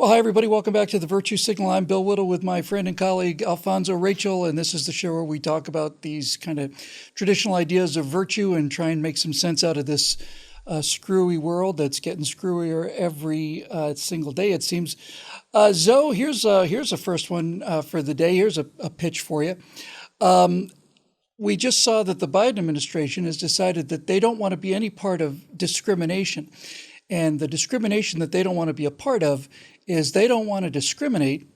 Well, hi, everybody. Welcome back to the Virtue Signal. I'm Bill Whittle with my friend and colleague, Alfonso Rachel, and this is the show where we talk about these kind of traditional ideas of virtue and try and make some sense out of this screwy world that's getting screwier every single day, it seems. Zoe, here's a first one for the day. Here's a pitch for you. We just saw that the Biden administration has decided that they don't want to be any part of discrimination. And the discrimination that they don't want to be a part of is they don't want to discriminate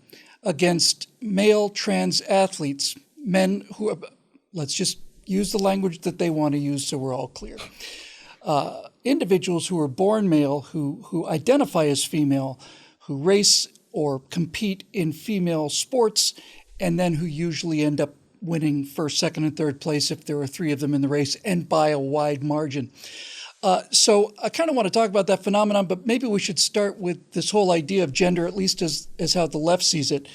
against male trans athletes, men who are, let's just use the language that they want to use so we're all clear. Individuals who are born male, who identify as female, who race or compete in female sports, and then who usually end up winning first, second, and third place if there are three of them in the race and by a wide margin. So I kind of want to talk about that phenomenon, but maybe we should start with this whole idea of gender, at least as how the left sees it.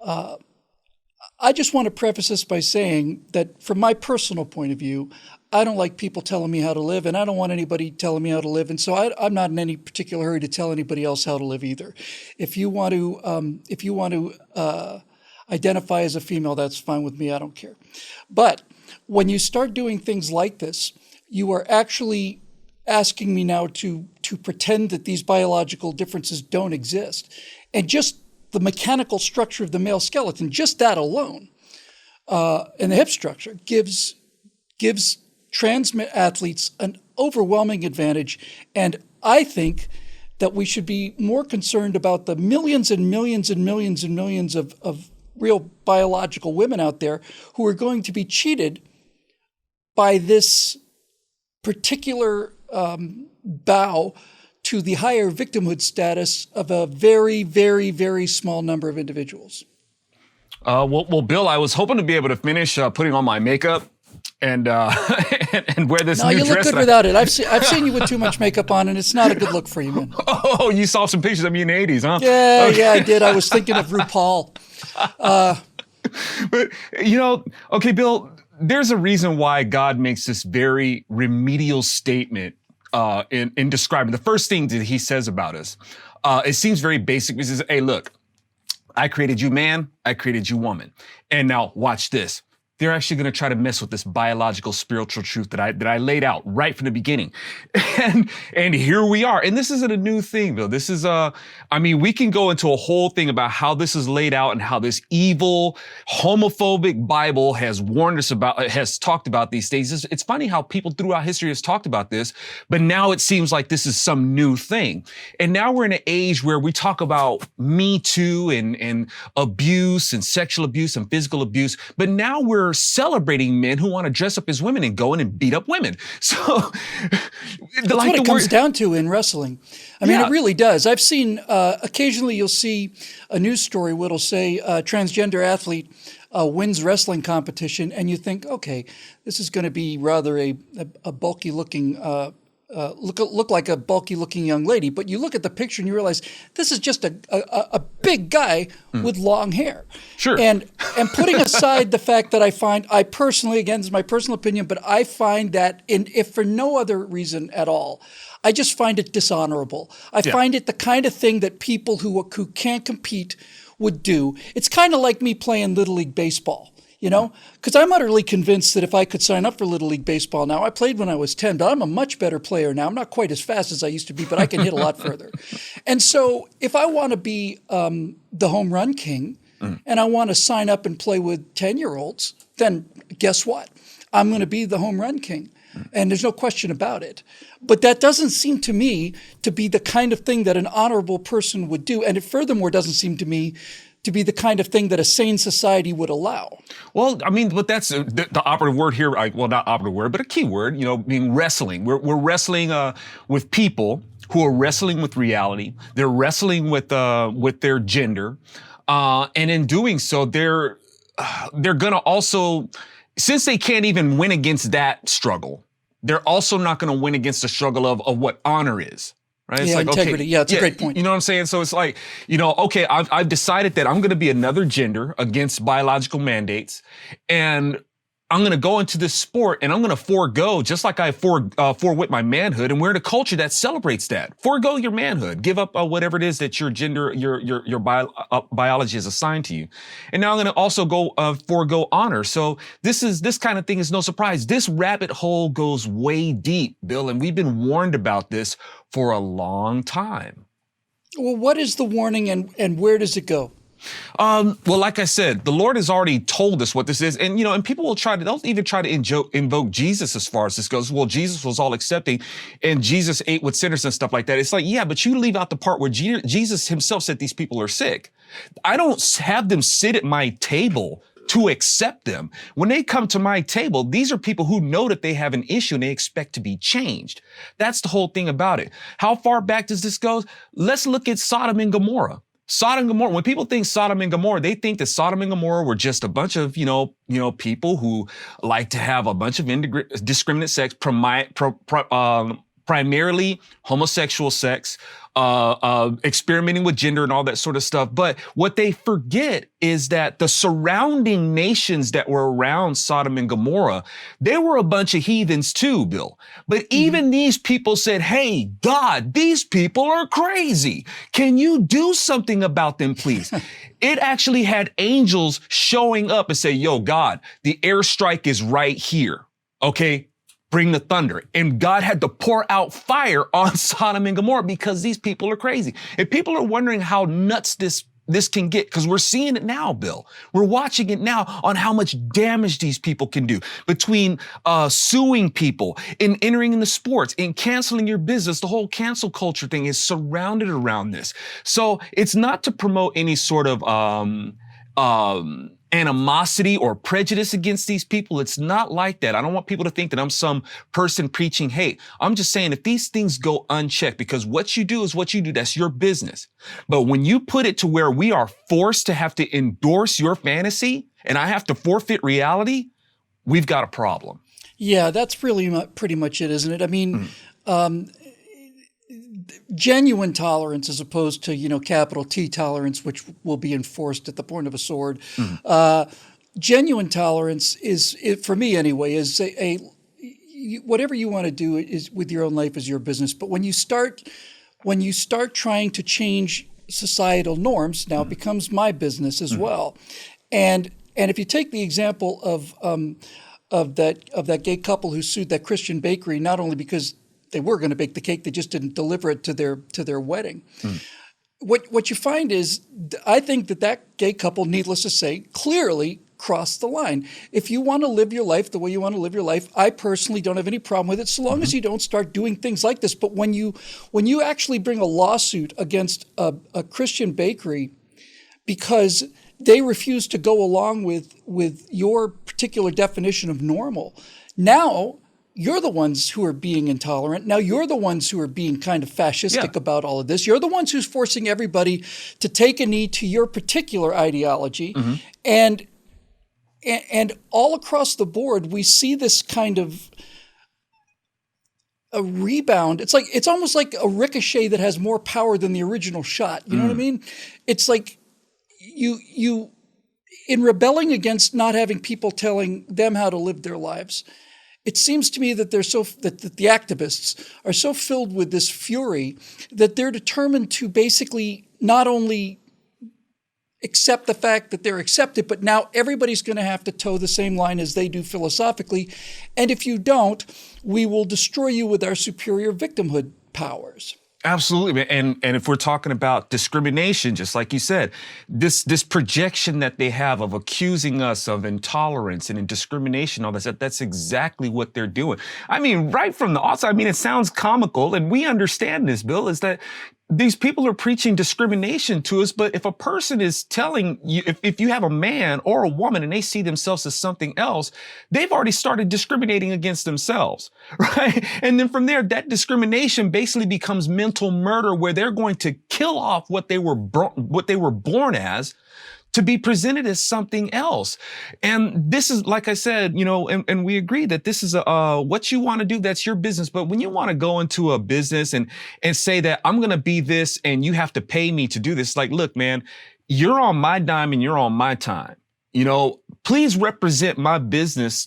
I just want to preface this by saying that from my personal point of view, I don't like people telling me how to live, and I don't want anybody telling me how to live. And so I'm not in any particular hurry to tell anybody else how to live either. If you want to identify as a female, that's fine with me. I don't care. But when you start doing things like this, you are actually asking me now to pretend that these biological differences don't exist. And just the mechanical structure of the male skeleton, just that alone, and the hip structure gives trans athletes an overwhelming advantage. And I think that we should be more concerned about the millions and millions and millions and millions of real biological women out there who are going to be cheated by this particular bow to the higher victimhood status of a very, very, very small number of individuals. Well, Bill, I was hoping to be able to finish putting on my makeup and and wear this no, new you look dress. good without it. I've seen you with too much makeup on, and it's not a good look for you, man. Oh, you saw some pictures of me in the 80s, huh? Yeah, Okay. yeah, I did. I was thinking of RuPaul. But, okay, Bill, there's a reason why God makes this very remedial statement in describing the first thing that he says about us. It seems very basic. He says, hey, look, I created you man, I created you woman. And now watch this. They're actually going to try to mess with this biological spiritual truth that I laid out right from the beginning. And here we are. And this isn't a new thing, Bill. This is we can go into a whole thing about how this is laid out and how this evil, homophobic Bible has warned us about, has talked about these things. It's funny how people throughout history has talked about this, but now it seems like this is some new thing. And now we're in an age where we talk about Me Too and abuse and sexual abuse and physical abuse, but now we're celebrating men who want to dress up as women and go in and beat up women. So that's what it comes down to in wrestling. I mean, it really does. I've seen occasionally you'll see a news story where it'll say a transgender athlete wins wrestling competition, and you think, okay, this is going to be rather a bulky looking look like a bulky looking young lady, but you look at the picture and you realize this is just a big guy with long hair. Sure. And putting aside the fact that I personally, again, this is my personal opinion, but I find that if for no other reason at all, I just find it dishonorable. I find it the kind of thing that people who can't compete would do. It's kind of like me playing Little League Baseball. You know, because I'm utterly convinced that if I could sign up for Little League Baseball now, I played when I was 10, but I'm a much better player now. I'm not quite as fast as I used to be, but I can hit a lot further. And so if I want to be the home run king and I want to sign up and play with 10-year-olds, then guess what? I'm going to be the home run king. And there's no question about it. But that doesn't seem to me to be the kind of thing that an honorable person would do. And it furthermore doesn't seem to me to be the kind of thing that a sane society would allow. Well, I mean, but that's the operative word here. Well, not operative word, but a key word, being wrestling. We're wrestling with people who are wrestling with reality. They're wrestling with their gender. And in doing so, they're going to also, since they can't even win against that struggle, they're also not going to win against the struggle of what honor is. Right? It's yeah, like, integrity. Okay, yeah, it's a great point. You know what I'm saying? So it's like, okay, I've decided that I'm going to be another gender against biological mandates. And I'm going to go into this sport and I'm going to forego, just like I forwent my manhood. And we're in a culture that celebrates that. Forego your manhood. Give up whatever it is that your gender, your biology is assigned to you. And now I'm going to also go forego honor. So this kind of thing is no surprise. This rabbit hole goes way deep, Bill, and we've been warned about this for a long time. Well, what is the warning and where does it go? Well, like I said, the Lord has already told us what this is. And, and people they'll even try to invoke Jesus as far as this goes. Well, Jesus was all accepting and Jesus ate with sinners and stuff like that. It's like, yeah, but you leave out the part where Jesus himself said these people are sick. I don't have them sit at my table to accept them. When they come to my table, these are people who know that they have an issue and they expect to be changed. That's the whole thing about it. How far back does this go? Let's look at Sodom and Gomorrah. Sodom and Gomorrah, when people think Sodom and Gomorrah, they think that Sodom and Gomorrah were just a bunch of, people who like to have a bunch of indiscriminate sex, primarily homosexual sex, experimenting with gender and all that sort of stuff. But what they forget is that the surrounding nations that were around Sodom and Gomorrah, they were a bunch of heathens too, Bill. But even these people said, hey, God, these people are crazy. Can you do something about them, please? It actually had angels showing up and say, yo, God, the airstrike is right here. Okay. Bring the thunder. And God had to pour out fire on Sodom and Gomorrah because these people are crazy. And people are wondering how nuts this can get, because we're seeing it now, Bill. We're watching it now on how much damage these people can do between suing people and entering into sports and canceling your business. The whole cancel culture thing is surrounded around this. So it's not to promote any sort of animosity or prejudice against these people. It's not like that. I don't want people to think that I'm some person preaching hate. I'm just saying if these things go unchecked, because what you do is what you do, that's your business. But when you put it to where we are forced to have to endorse your fantasy and I have to forfeit reality, we've got a problem. Yeah, that's really pretty much it, isn't it? I mean, genuine tolerance as opposed to, capital T tolerance, which will be enforced at the point of a sword. Genuine tolerance is, for me anyway, is whatever you want to do is with your own life is your business. But when you start trying to change societal norms, now it becomes my business as well. And if you take the example of that gay couple who sued that Christian bakery, not only because they were going to bake the cake, they just didn't deliver it to their wedding. What you find is, I think that gay couple, needless to say, clearly crossed the line. If you want to live your life the way you want to live your life, I personally don't have any problem with it, so long as you don't start doing things like this. But when you actually bring a lawsuit against a Christian bakery because they refuse to go along with your particular definition of normal, now you're the ones who are being intolerant. Now you're the ones who are being kind of fascistic about all of this. You're the ones who's forcing everybody to take a knee to your particular ideology. And all across the board, we see this kind of a rebound. It's almost like a ricochet that has more power than the original shot. You know what I mean? It's like you in rebelling against not having people telling them how to live their lives, it seems to me that that the activists are so filled with this fury that they're determined to basically not only accept the fact that they're accepted, but now everybody's going to have to toe the same line as they do philosophically. And if you don't, we will destroy you with our superior victimhood powers. Absolutely. And if we're talking about discrimination, just like you said, this projection that they have of accusing us of intolerance and discrimination, all that, that's exactly what they're doing. I mean, right from the outside, it sounds comical, and we understand this, Bill, is that these people are preaching discrimination to us. But if a person is telling you, if you have a man or a woman and they see themselves as something else, they've already started discriminating against themselves, right? And then from there, that discrimination basically becomes mental murder, where they're going to kill off what they were born as, to be presented as something else. And this is, like I said, and we agree that this is what you want to do, that's your business. But when you want to go into a business and say that I'm going to be this and you have to pay me to do this, like, look, man, you're on my dime and you're on my time. please represent my business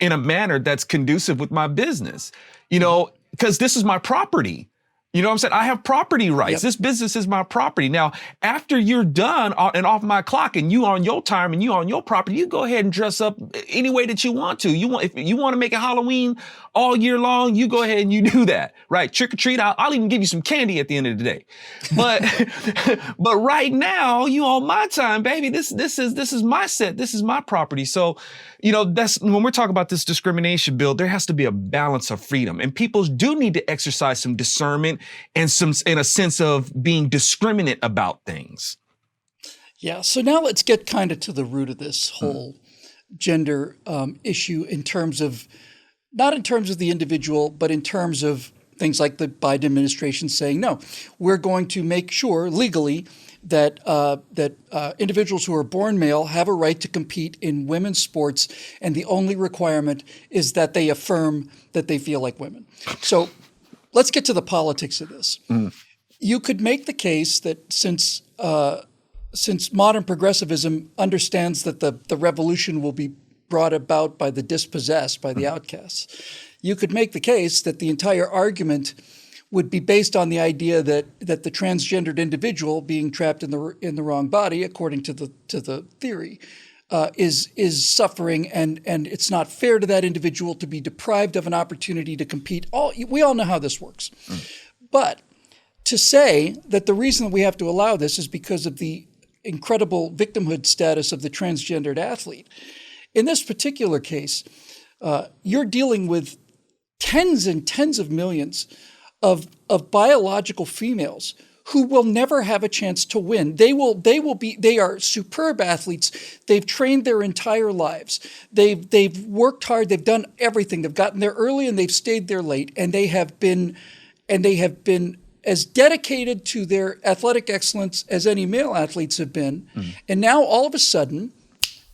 in a manner that's conducive with my business, you know, because this is my property. You know what I'm saying? I have property rights. Yep. This business is my property. Now, after you're done and off my clock and you on your time and you on your property, you go ahead and dress up any way that you want to. If you want to make it Halloween all year long, you go ahead and you do that, right? Trick or treat. I'll even give you some candy at the end of the day. But, but right now, you on my time, baby. This is my set. This is my property. So, you know, that's when we're talking about this discrimination bill, there has to be a balance of freedom, and people do need to exercise some discernment and a sense of being discriminate about things. Yeah. So now let's get kind of to the root of this whole gender issue not in terms of the individual, but in terms of things like the Biden administration saying, no, we're going to make sure legally that individuals who are born male have a right to compete in women's sports, and the only requirement is that they affirm that they feel like women. So let's get to the politics of this. You could make the case that since modern progressivism understands that the revolution will be brought about by the dispossessed, by the outcasts, you could make the case that the entire argument would be based on the idea that the transgendered individual being trapped in the wrong body, according to the theory, is suffering, and it's not fair to that individual to be deprived of an opportunity to compete. We all know how this works. But to say that the reason that we have to allow this is because of the incredible victimhood status of the transgendered athlete, in this particular case, you're dealing with tens and tens of millions of biological females who will never have a chance to win. They are superb athletes. They've trained their entire lives. They've worked hard. They've done everything. They've gotten there early and they've stayed there late. And they have been as dedicated to their athletic excellence as any male athletes have been. And now all of a sudden,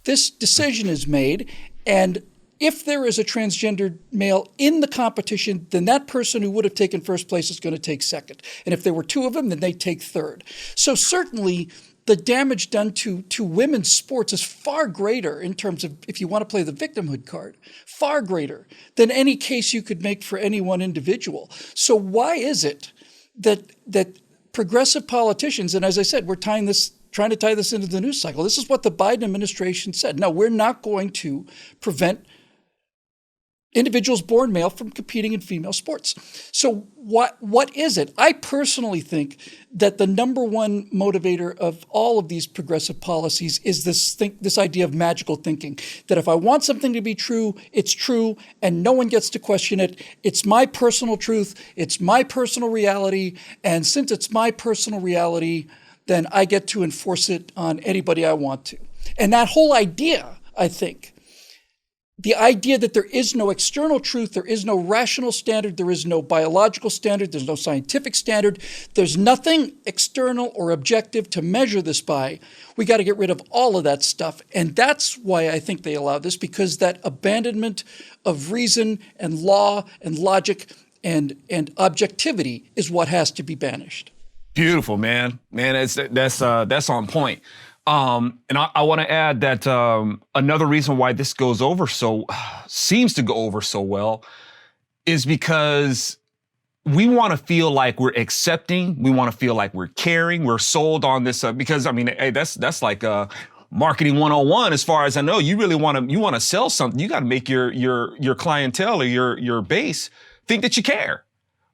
this decision is made, and if there is a transgendered male in the competition, then that person who would have taken first place is going to take second. And if there were two of them, then they take third. So certainly the damage done to women's sports is far greater in terms of, if you want to play the victimhood card, far greater than any case you could make for any one individual. So why is it that progressive politicians, and as I said, we're trying to tie this into the news cycle. This is what the Biden administration said. No, we're not going to prevent individuals born male from competing in female sports. So what is it? I personally think that the number one motivator of all of these progressive policies is this idea of magical thinking, that if I want something to be true, it's true, and no one gets to question it. It's my personal truth. It's my personal reality. And since it's my personal reality, then I get to enforce it on anybody I want to. And that whole idea, I think, the idea that there is no external truth, there is no rational standard, there is no biological standard, there's no scientific standard, there's nothing external or objective to measure this by, we got to get rid of all of that stuff. And that's why I think they allow this, because that abandonment of reason and law and logic and objectivity is what has to be banished. Beautiful, man. That's on point. And I want to add that another reason why this seems to go over so well is because we want to feel like we're accepting. We want to feel like we're caring. We're sold on this because, I mean, hey, that's like marketing 101 as far as I know. You really want to sell something. You got to make your clientele or your base think that you care.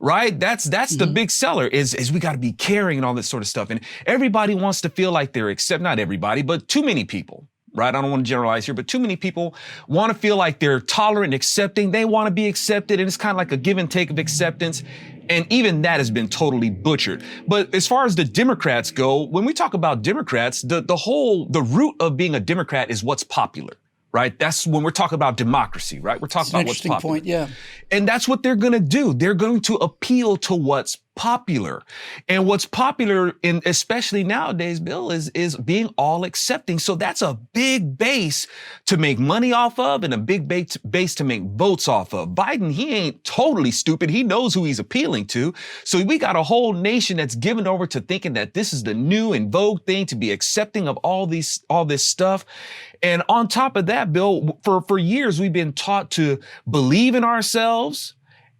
Right? That's the big seller is we got to be caring and all this sort of stuff. And everybody wants to feel like they're not everybody, but too many people, right? I don't want to generalize here, but too many people want to feel like they're tolerant, accepting. They want to be accepted. And it's kind of like a give and take of acceptance. And even that has been totally butchered. But as far as the Democrats go, when we talk about Democrats, the root of being a Democrat is what's popular. Right? That's when we're talking about democracy, right? We're talking about what's popular. Point, yeah. And that's what they're going to do. They're going to appeal to what's popular. And what's popular in especially nowadays, Bill, is being all accepting. So that's a big base to make money off of and a big base to make votes off of. Biden, he ain't totally stupid. He knows who he's appealing to. So we got a whole nation that's given over to thinking that this is the new and vogue thing, to be accepting of all this stuff. And on top of that, Bill, for years, we've been taught to believe in ourselves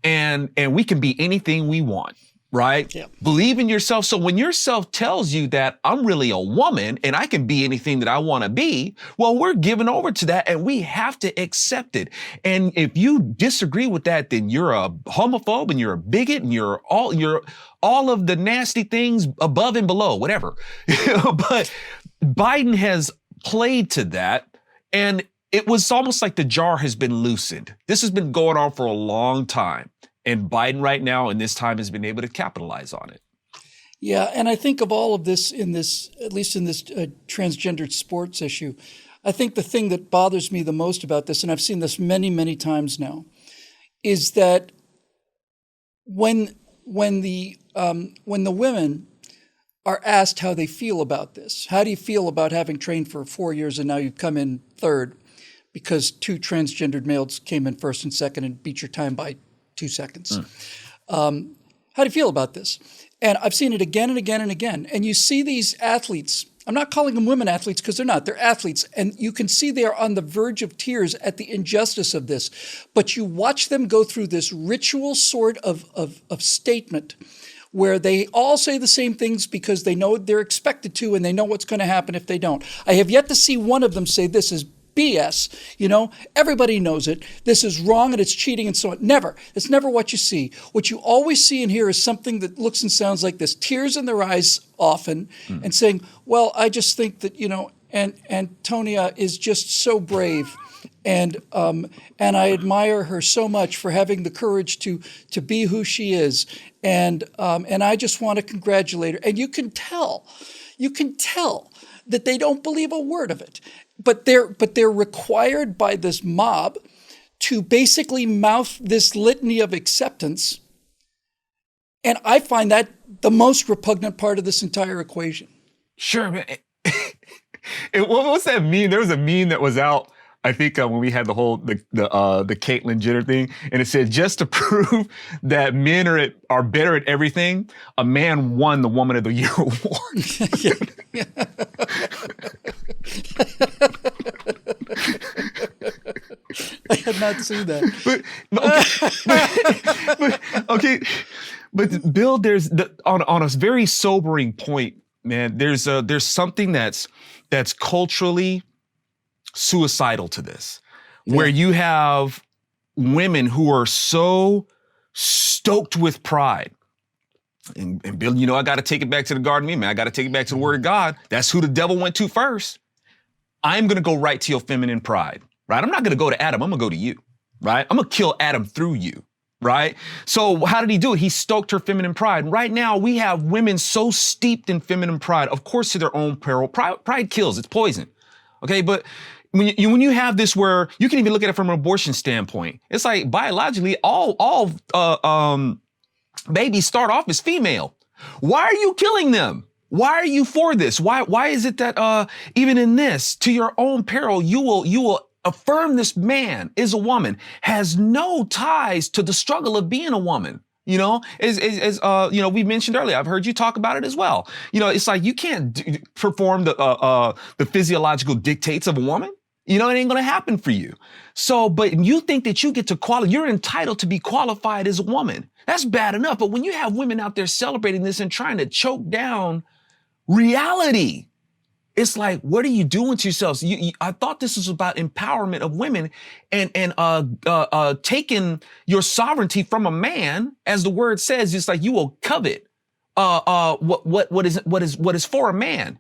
and we can be anything we want. Right? Yep. Believe in yourself. So when yourself tells you that I'm really a woman and I can be anything that I want to be, well, we're given over to that and we have to accept it. And if you disagree with that, then you're a homophobe and you're a bigot and you're all of the nasty things above and below, whatever. But Biden has played to that, and it was almost like the jar has been loosened. This has been going on for a long time. And Biden right now in this time has been able to capitalize on it. Yeah, and I think of all of this at least in this transgendered sports issue, I think the thing that bothers me the most about this, and I've seen this many, many times now, is that when the women are asked how they feel about this, how do you feel about having trained for 4 years and now you've come in third because 2 transgendered males came in first and second and beat your time by 2 seconds. How do you feel about this? And I've seen it again and again and again. And you see these athletes, I'm not calling them women athletes because they're not, they're athletes. And you can see they're on the verge of tears at the injustice of this. But you watch them go through this ritual sort of statement where they all say the same things because they know they're expected to and they know what's going to happen if they don't. I have yet to see one of them say this is BS, everybody knows it. This is wrong and it's cheating and so on. Never. It's never what you see. What you always see and hear is something that looks and sounds like this, tears in their eyes often, and saying, well, I just think that, Antonia is just so brave. And I admire her so much for having the courage to be who she is. And I just want to congratulate her. And you can tell that they don't believe a word of it. But they're required by this mob to basically mouth this litany of acceptance. And I find that the most repugnant part of this entire equation. Sure. What was that meme? There was a meme that was out, I think, when we had the Caitlyn Jenner thing, and it said, just to prove that men are better at everything, a man won the Woman of the Year award. I had not seen that. But Bill, there's on a very sobering point, man. There's something that's culturally suicidal to this, where you have women who are so stoked with pride. And Bill, I got to take it back to the Garden of Eden, man. I got to take it back to the Word of God. That's who the devil went to first. I'm going to go right to your feminine pride, right? I'm not going to go to Adam. I'm going to go to you, right? I'm going to kill Adam through you, right? So how did he do it? He stoked her feminine pride. Right now, we have women so steeped in feminine pride, of course, to their own peril. Pride kills. It's poison, okay? But when you have this, where you can even look at it from an abortion standpoint, it's like biologically, all babies start off as female. Why are you killing them? Why are you for this? Why is it that even in this, to your own peril, you will affirm this man is a woman, has no ties to the struggle of being a woman? As we mentioned earlier, I've heard you talk about it as well. It's like you can't perform the physiological dictates of a woman. It ain't going to happen for you. So, but you think that you get to you're entitled to be qualified as a woman. That's bad enough. But when you have women out there celebrating this and trying to choke down reality, it's like, what are you doing to yourselves? I thought this was about empowerment of women and taking your sovereignty from a man, as the word says. It's like you will covet what is for a man.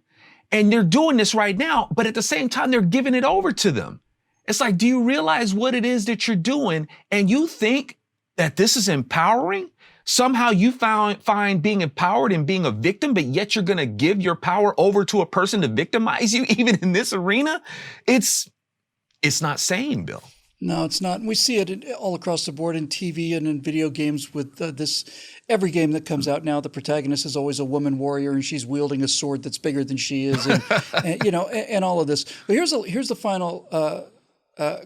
And they're doing this right now, but at the same time, they're giving it over to them. It's like, do you realize what it is that you're doing? And you think that this is empowering? Somehow you find being empowered and being a victim, but yet you're going to give your power over to a person to victimize you, even in this arena? It's not sane, Bill. No, it's not. And we see it all across the board in TV and in video games with every game that comes out now, the protagonist is always a woman warrior and she's wielding a sword that's bigger than she is and all of this. But here's the final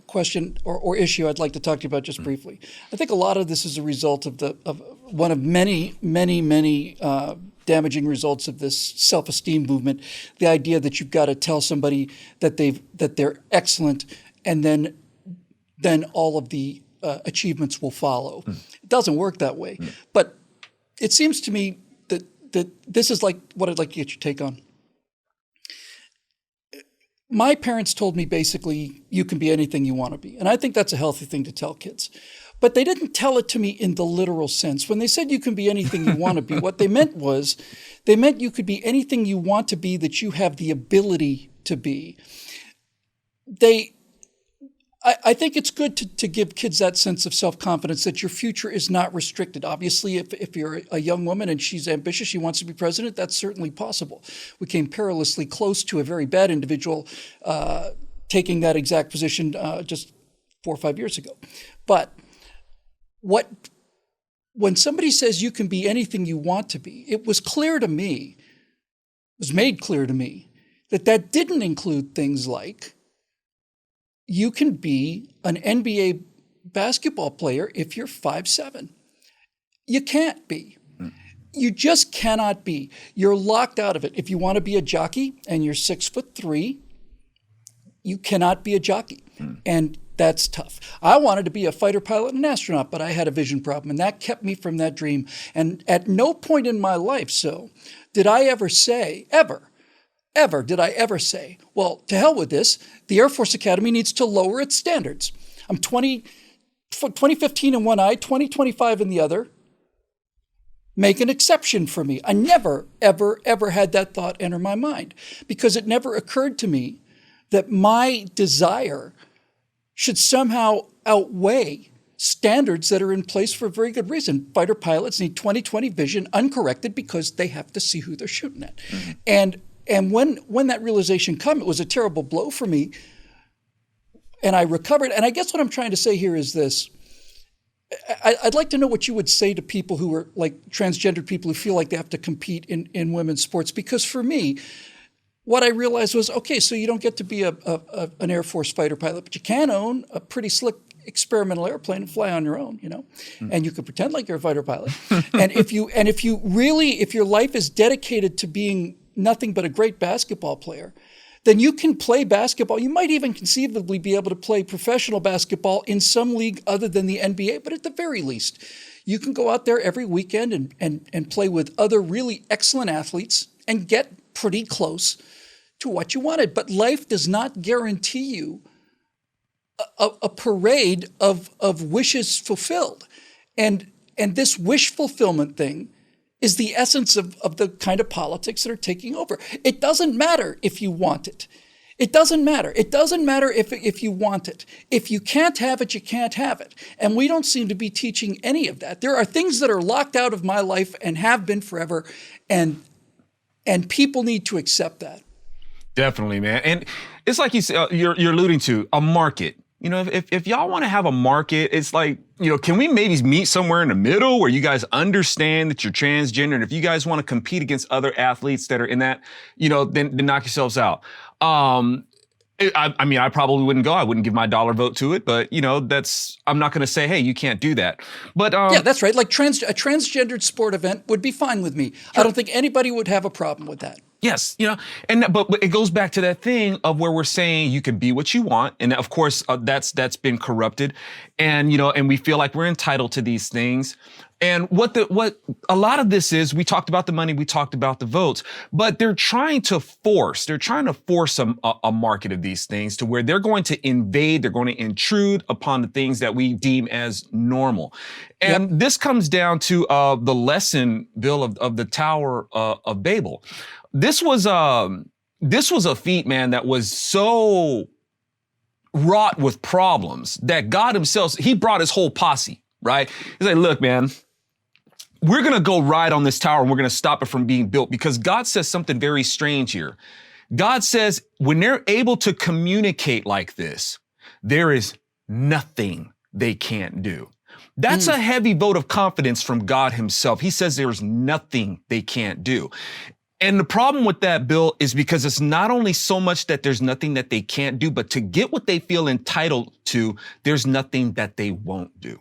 question or issue I'd like to talk to you about just briefly. I think a lot of this is a result of one of many damaging results of this self-esteem movement. The idea that you've got to tell somebody that they're excellent, and then all of the achievements will follow. It doesn't work that way. But it seems to me that this is like what I'd like to get your take on. My parents told me basically, you can be anything you want to be. And I think that's a healthy thing to tell kids. But they didn't tell it to me in the literal sense. When they said you can be anything you want to be, what they meant you could be anything you want to be that you have the ability to be. I think it's good to give kids that sense of self-confidence that your future is not restricted. Obviously, if you're a young woman and she's ambitious, she wants to be president, that's certainly possible. We came perilously close to a very bad individual taking that exact position just 4 or 5 years ago. But when somebody says you can be anything you want to be, it was made clear to me that didn't include things like you can be an NBA basketball player if you're 5'7". You can't be. You just cannot be. You're locked out of it. If you want to be a jockey and you're 6'3", you cannot be a jockey. And that's tough. I wanted to be a fighter pilot and an astronaut, but I had a vision problem, and that kept me from that dream. And at no point in my life, did I ever say, did I ever say, well, to hell with this, the Air Force Academy needs to lower its standards. I'm 2015 in one eye, 2025 in the other. Make an exception for me. I never, ever, ever had that thought enter my mind because it never occurred to me that my desire should somehow outweigh standards that are in place for a very good reason. Fighter pilots need 20/20 vision uncorrected because they have to see who they're shooting at. And when that realization came, it was a terrible blow for me. And I recovered. And I guess what I'm trying to say here is this. I'd like to know what you would say to people who are like transgender people who feel like they have to compete in women's sports. Because for me, what I realized was, okay, so you don't get to be an Air Force fighter pilot, but you can own a pretty slick experimental airplane and fly on your own, and you can pretend like you're a fighter pilot. And if your life is dedicated to being nothing but a great basketball player, then you can play basketball. You might even conceivably be able to play professional basketball in some league other than the NBA, but at the very least, you can go out there every weekend and play with other really excellent athletes and get pretty close to what you wanted. But life does not guarantee you a parade of wishes fulfilled. And this wish fulfillment thing is the essence of the kind of politics that are taking over. It doesn't matter if you want it. It doesn't matter. It doesn't matter if you want it. If you can't have it, you can't have it. And we don't seem to be teaching any of that. There are things that are locked out of my life and have been forever, and people need to accept that. Definitely, man. And it's like you're alluding to a market. If y'all want to have a market, it's like, can we maybe meet somewhere in the middle where you guys understand that you're transgender? And if you guys want to compete against other athletes that are in that, then knock yourselves out. I probably wouldn't go. I wouldn't give my dollar vote to it, but I'm not going to say, hey, you can't do that. But yeah, that's right. Like a transgendered sport event would be fine with me. Sure. I don't think anybody would have a problem with that. Yes, but it goes back to that thing of where we're saying you can be what you want, and of course that's been corrupted, and and we feel like we're entitled to these things. And what a lot of this is, we talked about the money, we talked about the votes, but they're trying to force a market of these things to where they're going to invade, they're going to intrude upon the things that we deem as normal. And This comes down to the lesson, Bill, of the Tower of Babel. This was a feat, man, that was so wrought with problems that God himself, he brought his whole posse, right? He's like, look, man, we're going to go ride on this tower and we're going to stop it from being built, because God says something very strange here. God says when they're able to communicate like this, there is nothing they can't do. That's a heavy vote of confidence from God himself. He says there's nothing they can't do. And the problem with that, Bill, is because it's not only so much that there's nothing that they can't do, but to get what they feel entitled to, there's nothing that they won't do.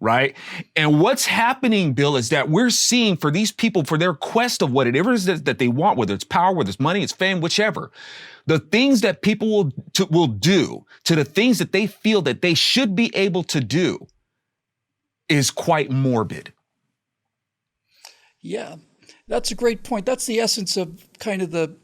Right? And what's happening, Bill, is that we're seeing for these people, for their quest of whatever it is that they want, whether it's power, whether it's money, it's fame, whichever, the things that people will do to the things that they feel that they should be able to do is quite morbid. Yeah, that's a great point. That's the essence of kind of the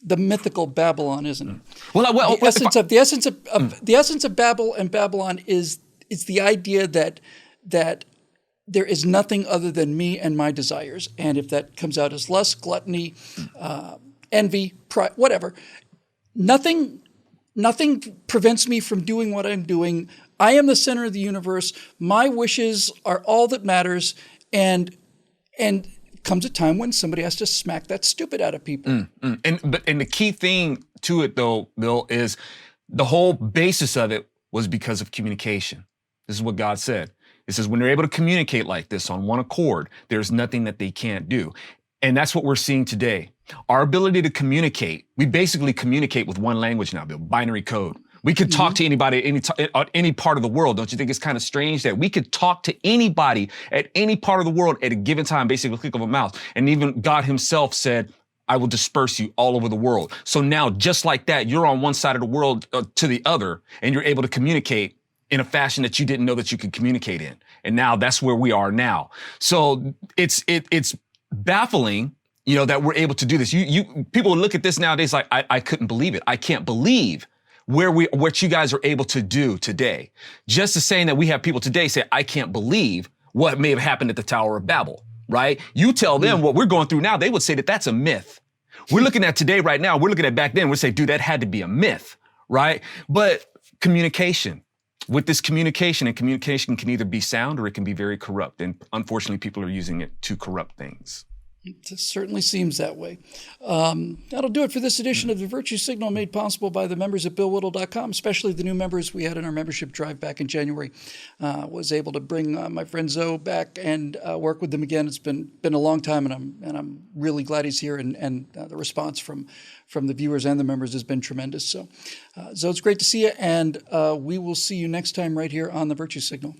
mythical Babylon, isn't it? Well, the essence of Babel and Babylon is the idea that there is nothing other than me and my desires, and if that comes out as lust, gluttony, envy, pride, whatever, nothing prevents me from doing what I'm doing. I am the center of the universe. My wishes are all that matters, and comes a time when somebody has to smack that stupid out of people. And the key thing to it, though, Bill, is the whole basis of it was because of communication. This is what God said. It says when they're able to communicate like this on one accord, there's nothing that they can't do. And that's what we're seeing today. Our ability to communicate, we basically communicate with one language now, Bill, binary code. We could talk to anybody at any part of the world. Don't you think it's kind of strange that we could talk to anybody at any part of the world at a given time, basically a click of a mouse? And even God himself said, I will disperse you all over the world. So now, just like that, you're on one side of the world to the other, and you're able to communicate in a fashion that you didn't know that you could communicate in. And now that's where we are now. So it's baffling, that we're able to do this. People look at this nowadays like, I couldn't believe it. I can't believe what you guys are able to do today. Just as saying that we have people today say, I can't believe what may have happened at the Tower of Babel, right? You tell them what we're going through now, they would say that that's a myth. We're looking at today right now, we're looking at back then, we'd say, dude, that had to be a myth, right? But communication. With this communication, and communication can either be sound or it can be very corrupt. And unfortunately, people are using it to corrupt things. It certainly seems that way. That'll do it for this edition of the Virtue Signal, made possible by the members at BillWhittle.com, especially the new members we had in our membership drive back in January. Was able to bring my friend Zoe back and work with them again. It's been a long time, and I'm really glad he's here. And the response from the viewers and the members has been tremendous. So, Zoe, it's great to see you, and we will see you next time right here on the Virtue Signal.